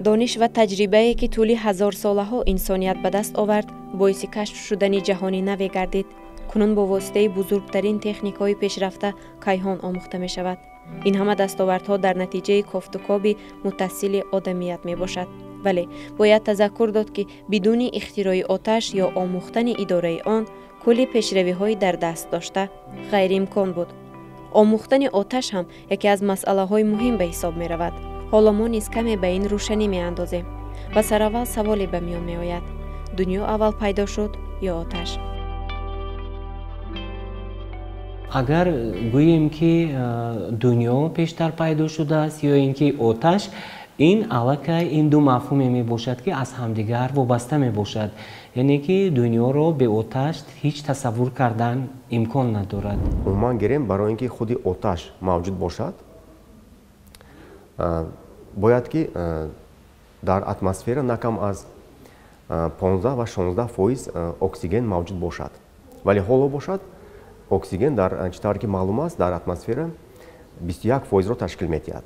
دانش و تجربه‌ای که طول هزار ساله‌ها انسانیت به دست آورد باعث کشف شدن جهانی نوی گردید. کنون با واسطه بزرگترین تکنیک‌های پیشرفته کیهان آموخته می شود. این همه دستاوردها در نتیجه کافت و کاب متصل آدمیت می باشد. ولی باید تذکر داد که بدون اختراع آتش یا آموختن اداره آن کلی پیشروی‌های در دست داشته غیر امکان بود. آموختن آتش هم یکی از مسئله‌های مهم به حساب می رود. حالا ما نیز کمی به این روشنی می اندازیم و سراول سوالی به میان می آید: دنیا اول پیدا شد یا آتش؟ اگر گوییم که دنیا پیشتر پیدا شده است یا اینکه آتش، این علاقه این دو مفهوم می باشد که از همدیگر وابسته می باشد. یعنی که دنیا رو به آتش هیچ تصور کردن امکان ندارد. عموما گریم برای اینکه خود آتش موجود باشد باید که در اتمسفر نکم از 15 و 16% اکسیژن موجود باشد. ولی حالا باشد اکسیژن در چطوری که معلوم است در اتمسفر 21% را تشکیل می‌دهد.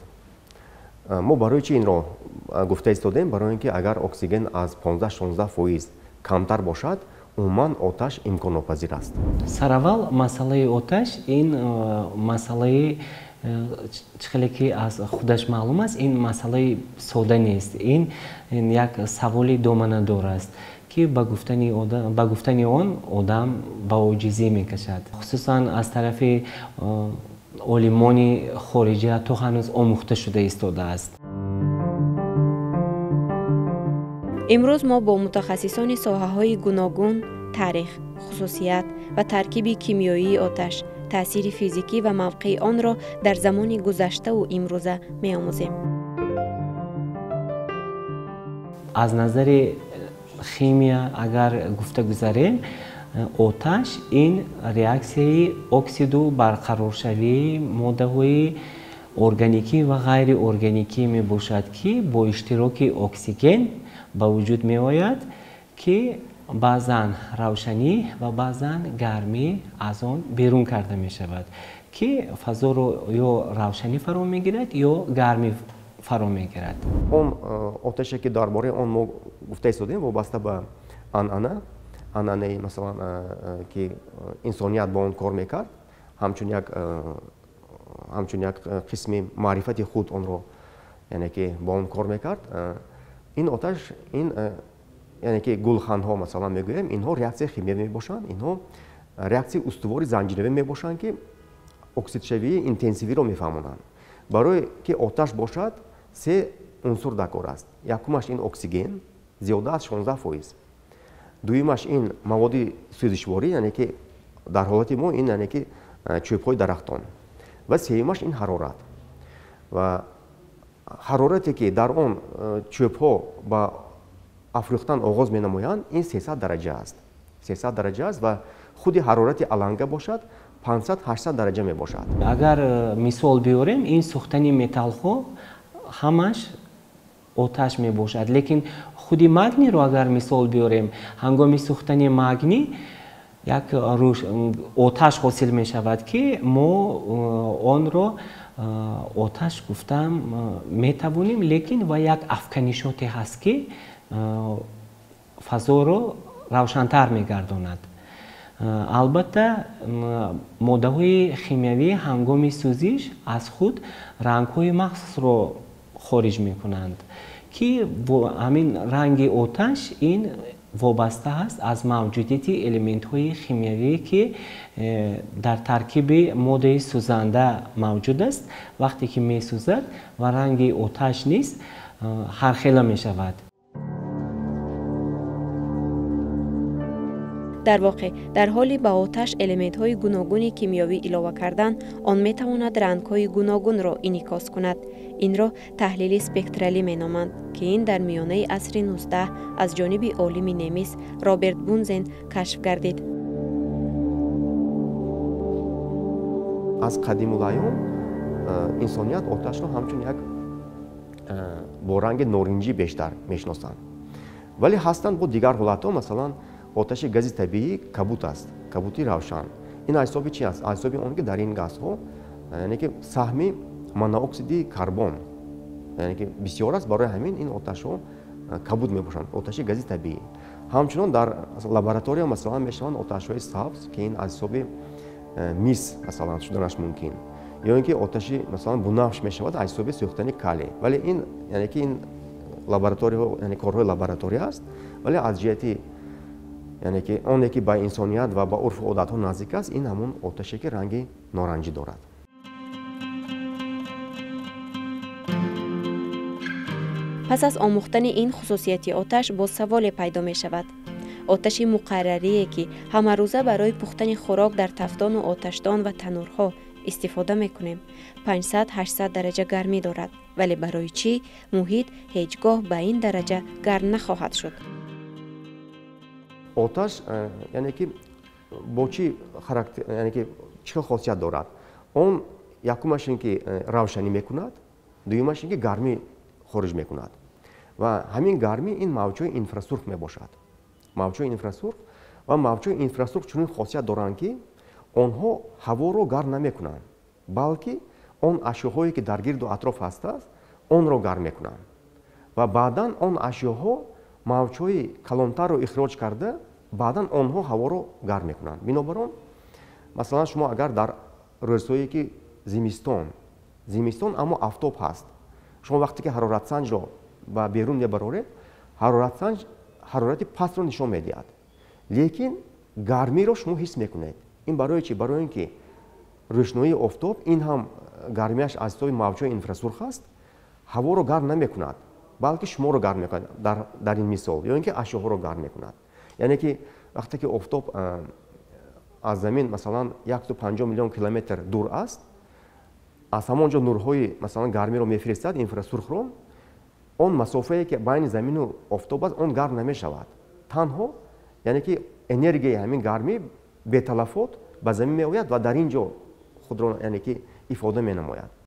ما برای چی این را گفته ایستادیم؟ برای اینکه اگر اکسیژن از 15-16% کمتر باشد عموما آتش امکان ناپذیر است. سراول مسئله آتش این مسئله چخیلی که از خودش معلوم است، این مسئله ساده نیست. این یک سوالی دامنه‌دار است که با گفتن آن آدم به عاجزی میکشد. خصوصا از طرف عالمان خارجی تا هنوز آموخته شده ایستاده است. امروز ما با متخصصان ساحه‌های گوناگون تاریخ، خصوصیت و ترکیب کیمیایی آتش، تأثیر فیزیکی و موقع آن را در زمان گذشته و امروزه می‌آموزیم. از نظر شیمیا اگر گفته گذاریم، آتش این ریاکسیون اکسیدو برقرارشوی ماده‌های ارگانیکی و غیر ارگانیکی می باشد که با اشتراک اکسیژن به وجود می آید که بعضاً روشنی و بعضاً گرمی از آن بیرون کرده می شود که فضا رو یا روشنی فرا می گیرد یا گرمی فرا می گیرد. اون آتشی که درباره آن ما گفته ایستادیم وابسته به عنعنه مثلا که انسانیت با آن کار میکرد، همچون یک قسم معرفت خود آن رو یعنی که با آن کار میکرد. این آتش این یعنی که گلخن‌ها مثلا میگوییم اینها ریاکسیون شیمیایی میباشند، اینها ریاکسیون استواری زنجیروی میباشند که اکسیدشوی اینتنسیوی رو میفهمونند. برای که آتش باشد سه عنصر در کار است. یکمش این اکسیژن زیاده از 16%. دویمش این مواد سوزشواری یعنی که در حالت ما این یعنی که چوب‌های درختان و سومش این حرارت. و حرارتی که در آن چوب‌ها با افروختن آغاز می‌نمایند این 300 درجه است. 300 درجه است و خود حرارت علنگه باشد 500-800 درجه می باشد. اگر مثال بیاریم این سوختن متال ها همش آتش می باشد، لیکن خودی مگنی رو اگر مثال بیاریم هنگامی سوختن مگنی یک آتش حاصل می شود که ما آن را آتش گفتم می توانیم، لیکن و یک افکنشاتی هست که فضا رو روشن‌تر می گرداند. البته ماده‌های شیمیایی هنگام سوزش از خود رنگ‌های مخصوص رو خارج می‌کنند که همین رنگ آتش این وابسته است از موجودیت المنت‌های شیمیایی که در ترکیب ماده سوزنده موجود است. وقتی که می‌سوزد و رنگ آتش نیست هرخیله می‌شود. در واقع در حالی به آتش المنت‌های گوناگون کیمیایی علاوه کردن آن می‌تواند رنگ‌های گوناگون را انعکاس کند. این را تحلیل اسپکترالی می‌نامند که این در میانه عصر 19 از جانب عالم نمیس رابرت بونزن کشف گردید. از قدیم الایام انسانیت آتش را همچون یک با رنگ نارنجی بیشتر می‌شناسند. ولی هستند با دیگر حالت‌ها، مثلا آتش گاز طبیعی کبوت است، کبوتی روشن. این حسابی چی است؟ حسابی اون که در این گازها یعنی که سهم مونوکسید کربن یعنی که بسیار است برای همین این آتش ها کبود میباشند آتش گاز طبیعی همچنین در لابراتوری مثلا میشوند آتش های سبز که این از حساب میس مثلا شدنش ممکن یا اینکه آتش مثلا بنفش میشود از حساب سوختن کالی ولی این یعنی که این لابراتوری ها یعنی کارهای لابراتوری است ولی از جهتی یعنی که اون که با انسانیت و با عرف و عادت ها نزدیک است این همون آتشی که رنگ نارنجی دارد. پس از آموختن این خصوصیت آتش با سوال پیدا می شود. آتش مقرری که همه روزه برای پختن خوراک در تفتان و آتشدان و تنورها استفاده می کنیم 500-800 درجه گرمی دارد ولی برای چی محیط هیچگاه به این درجه گرم نخواهد شد؟ آتش یعنی که با چی خاراکتر یعنی که چه خاصیت دارد اون یکمش این که روشنی میکند دومش این که گرمی خارج میکند و همین گرمی این موجهای انفراسرخ میباشد موجهای انفراسرخ و موجهای انفراسرخ چنین خاصیت دارند که آنها هوا رو گرم نمیکنند بلکه آن اشیاهایی که در گرد و اطراف هست آن رو گرم میکنند و بعدا آن اشیاها موجهای کلانتر رو اخراج کرده بعدا آنها هوا رو گرم میکنند بنابراین مثلا شما اگر در روزهایی که زمستان اما آفتاب هست شما وقتی که حرارت سنج رو با بیرون میبرید حرارت سنج حرارت پست رو نشان میدهد لیکن گرمی رو شما حس میکنید این برای چی برای اینکه روشنایی آفتاب این هم گرمیش از توی موجهای انفراسرخ است هوا رو گرم نمیکند بلکه شما رو گرم میکند در این مثال یا اینکه اشیاء رو گرم میکند یعنی که وقتی که آفتاب از زمین مثلا 150 میلیون کیلومتر دور است از همونجا نورهای مثلا گرمی رو میفرستد انفراسرخ رو اون مسافه‌ای که بین زمین و آفتاب است اون گرم نمیشود تنها یعنی که انرژی همین گرمی به تلفات به زمین میآید و در اینجا خود را یعنی که ifade مینماید.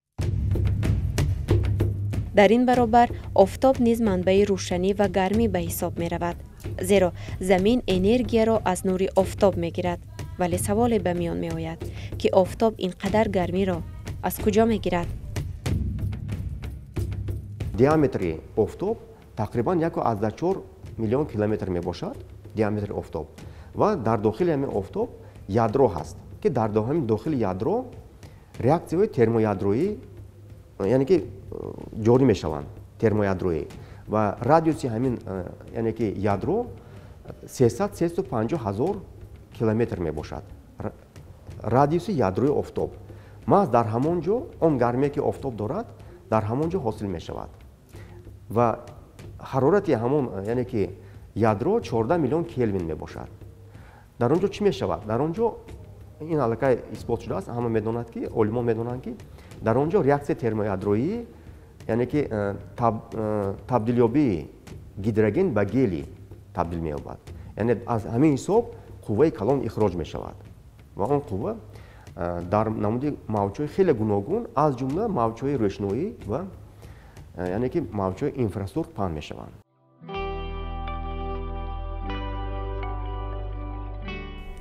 در این برابر آفتاب نیز منبع روشنی و گرمی به حساب می رود زیرا زمین انرژی را از نور آفتاب می گیرد ولی سوال به میان می آید که آفتاب اینقدر گرمی را از کجا می گیرد؟ دیامتر آفتاب تقریبا 1.4 میلیون کیلومتر می باشد دیامتر آفتاب و در داخل همین آفتاب یادرو هست که در داخل یادرو реакцияҳои термоядроӣ яъне ки ҷорӣ мешаванд термоядроӣ ва радиуси ҳамин яъне ки ядро 300-350 ҳазор километр мебошад радиуси ядрои офтоб маҳз дар ҳамон ҷо он гармие ки офтоб дорад дар ҳамон ҷо ҳосил мешавад ва ҳарорати ҳамон яъне ки ядро 14 миллион келвин мебошад дар он ҷо чӣ мешавад дар он ҷо این علاقه اثبات شده است همه میدونند که علما میدونند که در آنجا ریاکسیون ترمویادرویی یعنی که تبدیلیابی هیدروژن به گلی تبدیل می‌یابد یعنی از همین حساب قوه کلان اخراج می‌شود و آن قوه در نمود موجهای خیلی گوناگون از جمله موجهای روشنایی و یعنی که موجهای انفراسرخ پهن می‌شوند.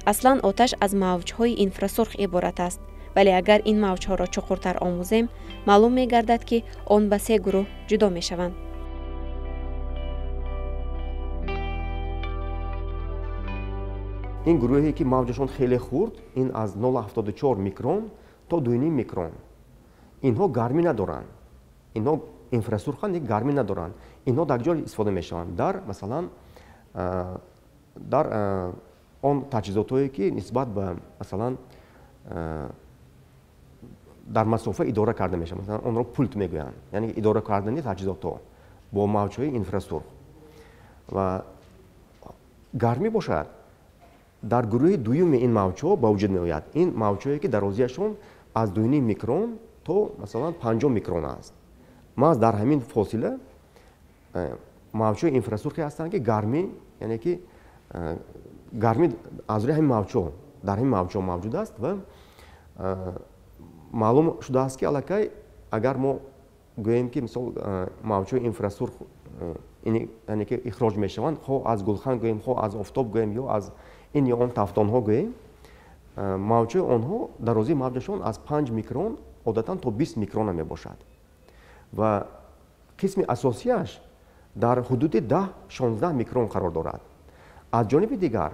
اصلا آتش از موجهای انفراسرخ عبارت است ولی اگر این موجها را چقورتر آموزیم معلوم می گردد که آن به 3 گروه جدا می شوند. این گروهی که موجشون خیلی خرد این از 0.74 میکرون تا 2.5 میکرون اینها گرمی ندارند اینها انفراسرخ گرمی ندارند اینها در کجا استفاده می شوند در مثلا در آن تجهیزاتایی که نسبت به مثلا در مسافه اداره کرده میشه مثلا آن را پولت میگویند یعنی اداره کردن تجهیزات با موجهای انفراسرخ و گرمی باشد در گروه دوم این موجها با وجود میآید این موجهایی که درازیشون از 2.5 میکرون تا مثلا 5 میکرون است ما در همین فاصله موجهای انفراسرخی هستند که گرمی یعنی که گرمی از روی همین موجها در همین موجها موجود است و معلوم شده است که علاقه اگر ما گوییم که مثلا موجهای انفراسرخ یعنی که اخراج میشوند خو از گلخن گوییم خو از آفتاب گوییم یا از این یا آن تفتان ها گوییم موجهای آنها درازی موجشون از 5 میکرون عادتا تا 20 میکرون می باشد و қисми асосияш дар ҳудуди 10-16 микрон қарор дорад. аз ҷониби дигар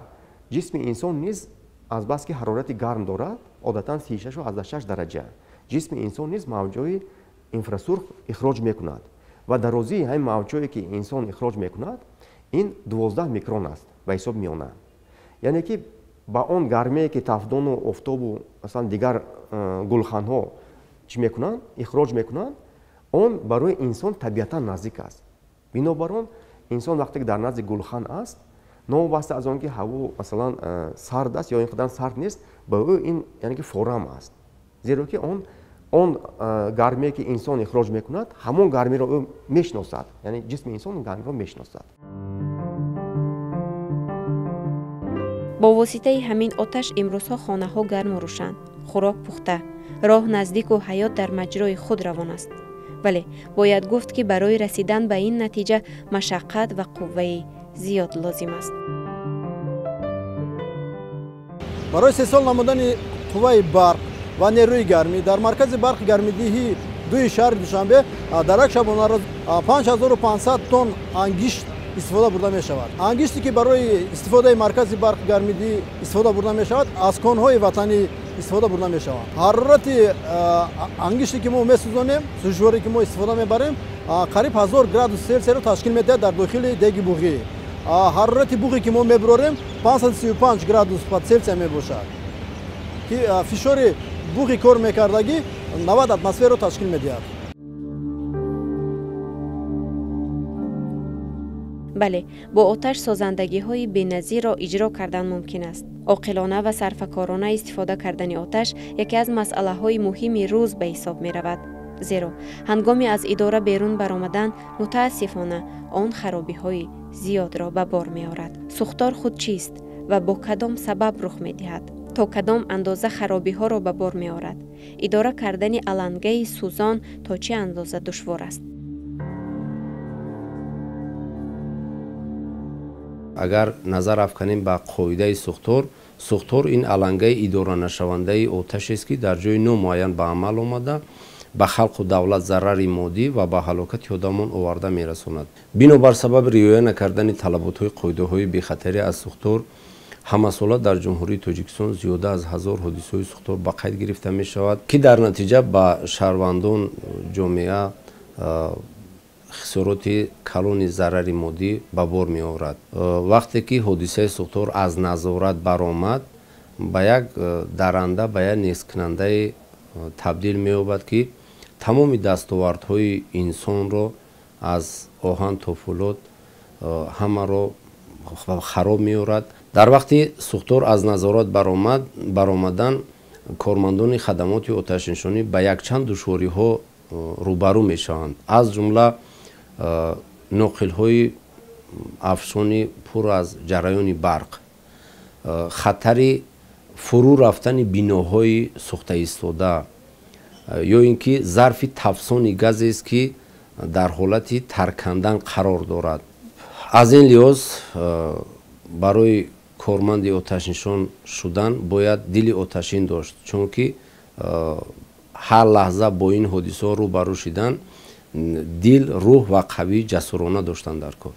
ҷисми инсон низ азбаски ҳарорати гарм дорад, одатан 36 дараҷа. ҷисми инсон низ мавҷҳои инфрасурх ихроҷ мекунад ва дарозии ҳамин мавҷҳое ки инсон ихроҷ мекунад ин 12 микрон аст ба ҳисоб меонад. яъне ки ба он гармие ки тафдону офтобу масалан дигар гулханҳо чӣ мекунанд, ихроҷ мекунанд, он барои инсон табиатан наздик аст. бинобар он инсон вақте ки дар назди гулхан аст, новобаста аз он ки ҳаво масалан сард аст ё ин қадар сард нест, ба ӯ ин яъне ки форам аст. зеро ки он гармие ки инсон ихроҷ мекунад, ҳамон гармиро ӯ мешиносад, яъне ҷисми инсон гармиро мешиносад. бо воситаи ҳамин оташ имрӯзҳо хонаҳо гарму рӯшан, хӯрок пухта, роҳ наздику ҳаёт дар маҷрои худ равон аст. вале бояд гуфт ки барои расидан ба ин натиҷа машаққат ва қувваи зиёд лозим аст. барои 3 сол намудани қувваи барқ ва нерӯи гармӣ дар маркази барқи гармидиҳии дуи шаҳри Душанбе дар як шабона рӯз 5500 тонн ангишт истифода бурда мешавад. ангиште ки барои истифодаи маркази барқи гармидиҳӣ истифода бурда мешавад, аз конҳои ватанӣ истифода бурда мешавад. ҳарорати ангиште ки мо месӯзонем, сӯзшворе ки мо истифода мебарем, қариб 1000 градус селсияро ташкил медиҳад дар дохили деги буғӣ. ҳарорати буғе ки мо мебурорем 535 градус селсия мебошад, ки фишори буғи кор мекардагӣ 90 атмосфераро ташкил медиҳад. бале бо оташ созандагиҳои беназирро иҷро кардан мумкин аст. оқилона ва сарфакорона истифода кардани оташ яке аз масъалаҳои муҳими рӯз ба ҳисоб меравад. зеро ҳангоми аз идора берун баромадан мутаассифона он харобиҳои зиёдро ба бор меорад. сӯхтор худ чист ва бо кадом сабаб рух медиҳад? то кадом андоза харобиҳоро ба бор меорад? идора кардани алангаи сӯзон то чӣ андоза душвор аст? агар назар афканем ба қоидаи сӯхтор ин алангаи идоранашавандаи оташест ки дар ҷои номуайян ба амал омада ба халқу давлат зарари моддӣ ва ба ҳалокати одамон оварда мерасонад. бинобар сабаби риоя накардани талаботҳои қоидаҳои бехатарӣ аз сӯхтор ҳамасола дар ҷумҳурии Тоҷикистон зиёда аз 1000 ҳодисаҳои сӯхтор ба қайд гирифта мешавад, ки дар натиҷа ба шаҳрвандон ҷомеа хисороти калони зарари моддӣ ба бор меорад. вақте ки ҳодисаи сӯхтор аз назорат баромад, ба як даранда, ба як нескунандаи табдил меёбад ки тамоми дастовардҳои инсонро аз оҳан то фулод ҳамаро хароб меорад. дар вақти сӯхтор аз назорат баромадан кормандони хадамоти оташнишонӣ ба якчанд душвориҳо рӯбарӯ мешаванд. аз ҷумла ноқилҳои афшони пур аз ҷараёни барқ, хатари фурӯ рафтани биноҳои сӯхтаистода, ё ин ки зарфи тафсони газест ки дар ҳолати таркандан қарор дорад. аз ин лиҳоз барои корманди оташнишон шудан бояд дили оташин дошт, чунки ҳар лаҳза бо ин ҳодисаҳо рӯбарӯ шидан дил, рӯҳ ва қавӣ ҷасурона доштан дар кор.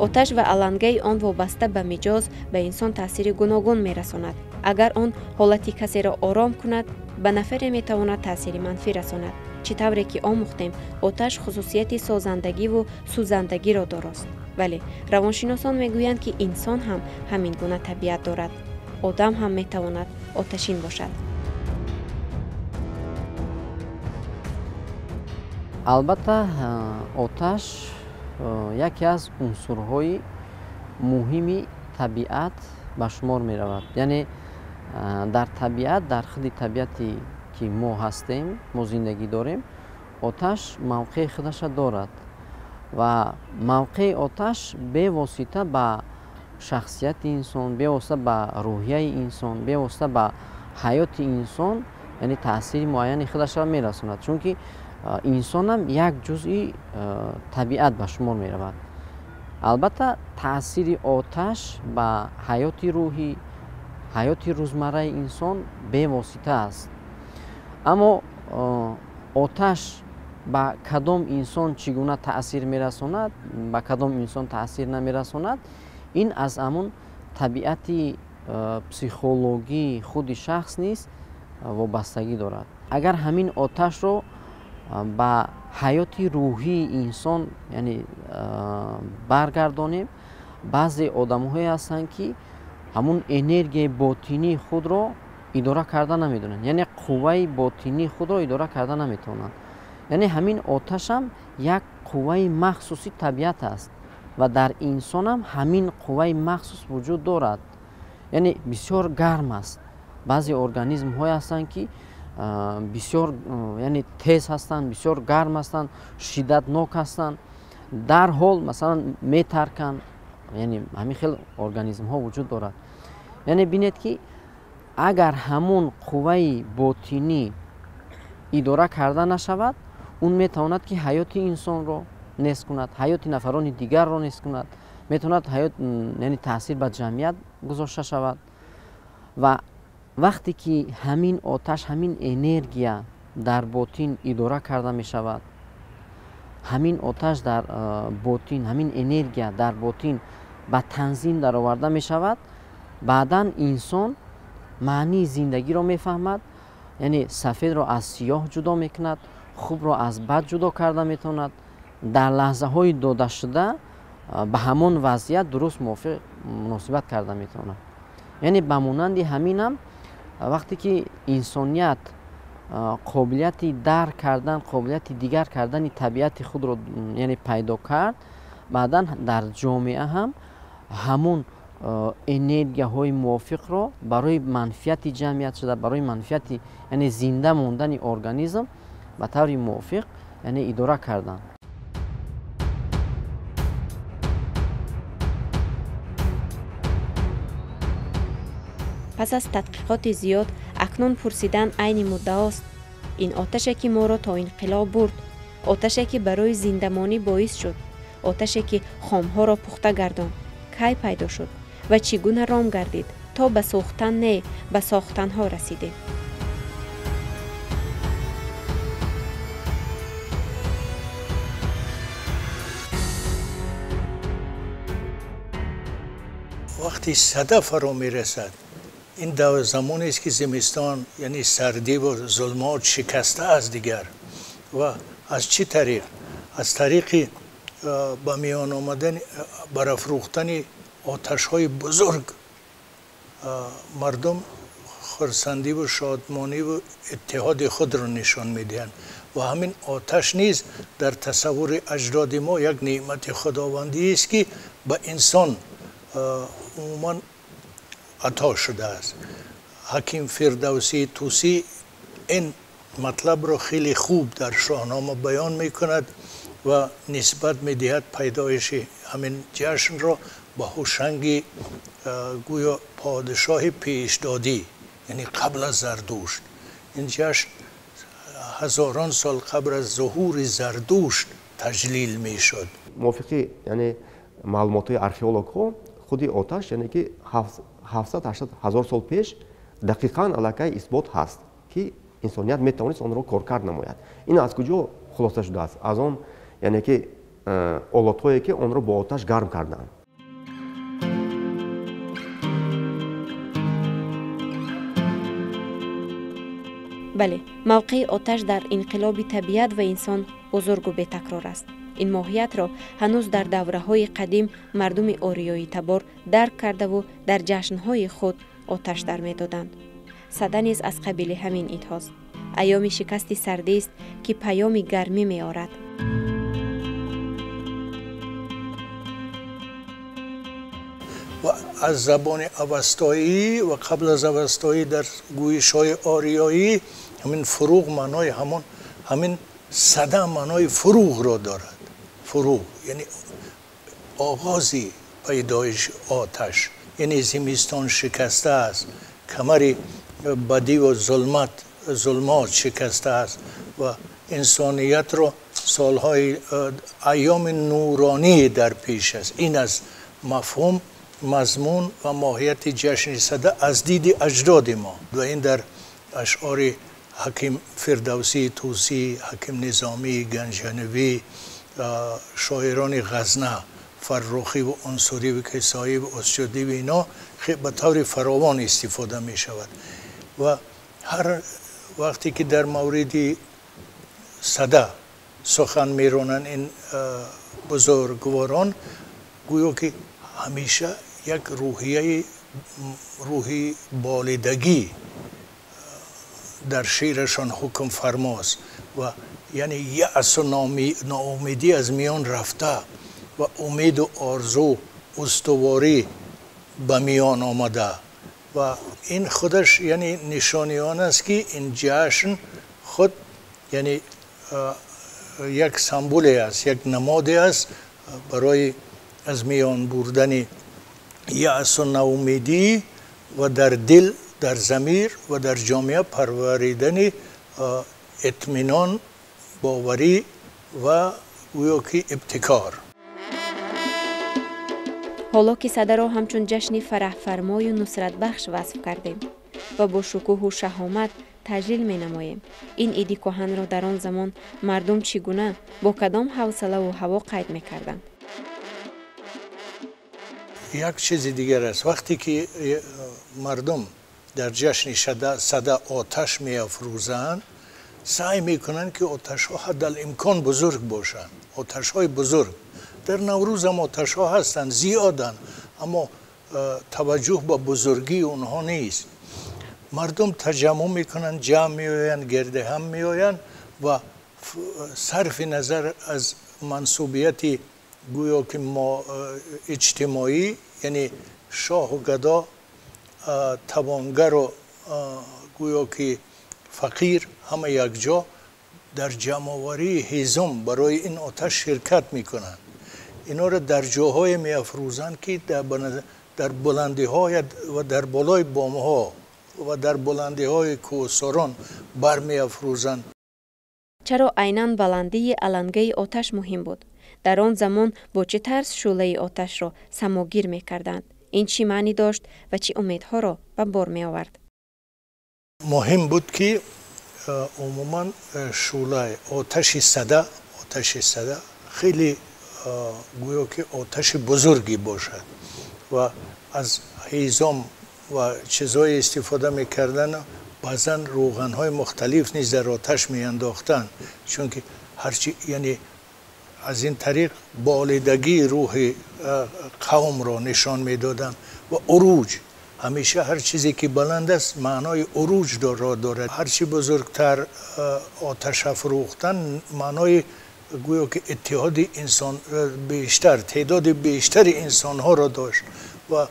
оташ ва алангаи он вобаста ба миҷоз ба инсон таъсири гуногун мерасонад. агар он ҳолати касеро ором кунад, ба нафаре метавонад таъсири манфӣ расонад. чӣ тавре ки омӯхтем, оташ хусусияти созандагиву сӯзандагиро дорост. вале равоншиносон мегӯянд ки инсон ҳам ҳамин гуна табиат дорад. одам ҳам метавонад оташин бошад. албатта оташ яке аз унсурҳои муҳими табиат ба шумор меравад. яъне дар табиат, дар хили табиати ки мо ҳастем, мо зиндагӣ дорем, оташ мавқеи худаша дорад ва мавқеи оташ бевосита ба шахсияти инсон, бевосита ба рӯҳияи инсон, бевосита ба ҳаёти инсон, яъне таъсири муайяни худашро мерасонад, чунки инсонам як ҷузъи табиат ба шумор меравад. албатта таъсири оташ ба ҳаёти рӯҳӣ, ҳаёти рӯзмарраи инсон бевосита аст. аммо оташ ба кадом инсон чӣ гуна таъсир мерасонад, ба кадом инсон таъсир намерасонад, ин аз ҳамун табиати психологии худи шахс низ вобастагӣ дорад. агар ҳамин оташро ба ҳаёти рӯҳии инсон яъне баргардонем, баъзе одамҳое ҳастанд ки ҳамун энергияи ботинии худро идора карда намедонанд, яъне қувваи ботинии худро идора карда наметавонанд. яъне ҳамин оташам як қувваи махсуси табиат аст ва дар инсонам ҳамин қувваи махсус вуҷуд дорад. яъне бисёр гарм аст. баъзе организмҳое ҳастанд ки бисёр яъне тез ҳастанд, бисёр гарм ҳастанд, шиддатнок ҳастанд, дарҳол масалан метарканд. яъне ҳамин хел организмҳо вуҷуд дорад. яъне бинед ки агар ҳамун қувваи ботинӣ идора карда нашавад, он метавонад ки ҳаёти инсонро нест кунад, ҳаёти нафарони дигарро нест кунад, метавонад яъне таъсир ба ҷамъият гузошта шавад. ва вақте ки ҳамин оташ, ҳамин энергия дар ботин идора карда мешавад, ҳамин оташ дар ботин, ҳамин энергия дар ботин ба танзим дароварда мешавад, баъдан инсон маънии зиндагиро мефаҳмад, яъне сафедро аз сиёҳ ҷудо мекунад, хубро аз бад ҷудо карда метавонад, дар лаҳзаҳои додашуда ба ҳамон вазъият дуруст мувофиқ муносибат карда метавонад. яъне ба монанди ҳаминам вақте ки инсоният қобилияти дарк кардан, қобилияти дигар кардани табиати худро яъне пайдо кард, баъдан дар ҷомеа ҳам ҳамун энергияҳои мувофиқро барои манфиати ҷамъият шуда, барои манфиати яъне зинда мондани организм ба таври мувофиқ яъне идора карданд. пас аз тадқиқоти зиёд акнун пурсидан айни муддаост. ин оташе ки моро то инқилоб бурд, оташе ки барои зиндамонӣ боис шуд, оташе ки хомҳоро пухта гардонд, кай пайдо шуд ва чӣ гуна ром гардид то ба сӯхтан не ба сохтанҳо расидем. вақти сада фаро мерасад, ин замонест ки зимистон яъне сардӣ ва зулмот шикаста аст дигар. ва аз чӣ тариқ? аз тариқи ба миён омадани барафрӯхтани оташҳои бузург мардум хурсандиву шодмониву иттиҳоди худро нишон медиҳанд. ва ҳамин оташ низ дар тасаввури аҷдоди мо як неъмати худовандиест ки ба инсон умуман عطا شده است. حکیم فردوسی توسی این مطلب رو خیلی خوب در شاهنامه بیان می کند و نسبت می دهد پیدایش همین جشن را با هوشنگی گویا پادشاه پیشدادی، یعنی قبل از زردوشت. این جشن هزاران سال قبل از ظهور زردوشت تجلیل می شد. موافقی یعنی معلومات археолог ها خودی آتش یعنی که 700-800 ҳазор сол пеш дақиқан аллакай исбот ҳаст ки инсоният метавонист онро коркард намояд. ин аз куҷо хулоса шудааст? аз он яъне ки олатҳое ки онро бо оташ гарм карданд. бале, мавқеи оташ дар инқилоби табиат ва инсон бузургу бетакрор аст. ин моҳиятро ҳанӯз дар давраҳои қадим мардуми ориёи табор дарк кардаву дар ҷашнҳои худ оташ дар медоданд. сада низ аз қабили ҳамин идҳост. айёми шикасти сардист ки паёми гармӣ меорад. از زبان اوستایی و قبل از اوستایی در گویش‌های آریایی همین فروغ معنای همین صدا معنای فروغ را دارد. فروغ یعنی آغازی پیدایش آتش، یعنی زمستان شکسته است، کمر بدی و ظلمات شکسته است و انسانیت را سالهای ایام نورانی در پیش است. این از مفهوم مضمون و ماهیت جشن صده از دید اجداد ما و این در اشعار حکیم فردوسی، طوسی، حکیم نظامی، گنجانوی، شاعران غزنه، فرخی و عنصری و کسایی و اسجدی و اینا به طور فراوان استفاده می شود و هر وقتی که در مورد صده سخن می رانند این بزرگواران گویا که همیشه یک روحی بالدگی در شعرشان حکم فرماست و یعنی یأس و ناامیدی از میان رفته و امید و آرزو استواری به میان آمده و این خودش یعنی نشانی آن است که این جشن خود یعنی یک سمبولی است، یک نمادی است برای از میان بردن یأس و ناامیدی و در دل، در ضمیر و در جامعه پروریدن اطمینان، باوری و گویا که ابتکار. حالا که صده را همچون جشن فرح فرمای و نصرت بخش وصف کردیم و با شکوه و شهامت تجلیل می نماییم، این عید کهن را در آن زمان مردم چگونه با کدام حوصله و هوا قید می کردند؟ یک چیز دیگر است، وقتی که مردم در جشن صده آتش می افروزند سعی می کنند که آتش ها حد الامکان بزرگ باشند، آتش های بزرگ. در نوروز هم آتش ها هستند، زیادند، اما توجه به بزرگی اونها نیست. مردم تجمع می کنند، جمع می آیند، گرد هم می آیند و صرف نظر از منصوبیت گویا که اجتماعی، یعنی شاه و گدا، توانگر و گویا که فقیر، همه یک جا در جمع‌آوری هیزم برای این آتش شرکت می کنند. اینا را در جاهای می افروزند که در بلندی های و در بالای بام ها و در بلندی های کوهساران بر می افروزند. چرا عیناً بلندی علنگه آتش مهم بود؟ در آن زمان با چه طرز شعله آتش را سماگیر می کردند؟ این چی معنی داشت و چه امیدها را به بار می آورد؟ مهم بود که عموما شعله آتش صده خیلی گویا که آتش بزرگی باشد و از هیزم و چیزهای استفاده میکردن، بعضا روغن های مختلف نیز در آتش میانداختن، چون که هرچی یعنی از این طریق بالدگی روح قوم را نشان میدادن و عروج. همیشه هر چیزی که بلند است معنای عروج را دارد. هرچی بزرگتر آتش افروختن معنای گویا که اتحاد انسان بیشتر، تعداد بیشتر انسان ها را داشت و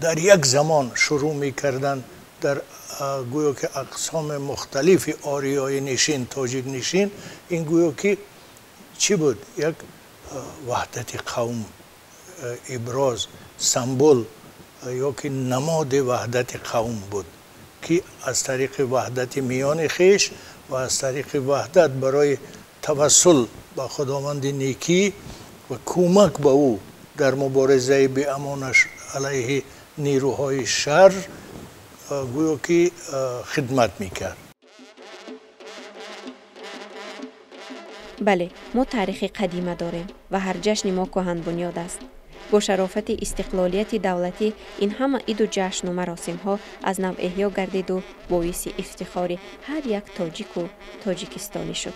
در یک زمان شروع می کردن در گویا که اقسام مختلف آریای نشین، تاجیک نشین. این گویا که چی بود؟ یک وحدت قوم، ابراز، سمبل یا که نماد وحدت قوم بود که از طریق وحدت میان خیش و از طریق وحدت برای توسل به خداوند نیکی و کمک به او در مبارزه به امانش علیه نیروهای شر گویا که خدمت میکرد. بله، ما تاریخ قدیمه داریم و هر جشن ما کهن بنیاد است. با شرافت استقلالیت دولتی این همه عید و جشن و مراسم ها از نو احیا گردید و باعث افتخار هر یک تاجیک و تاجیکستانی شد.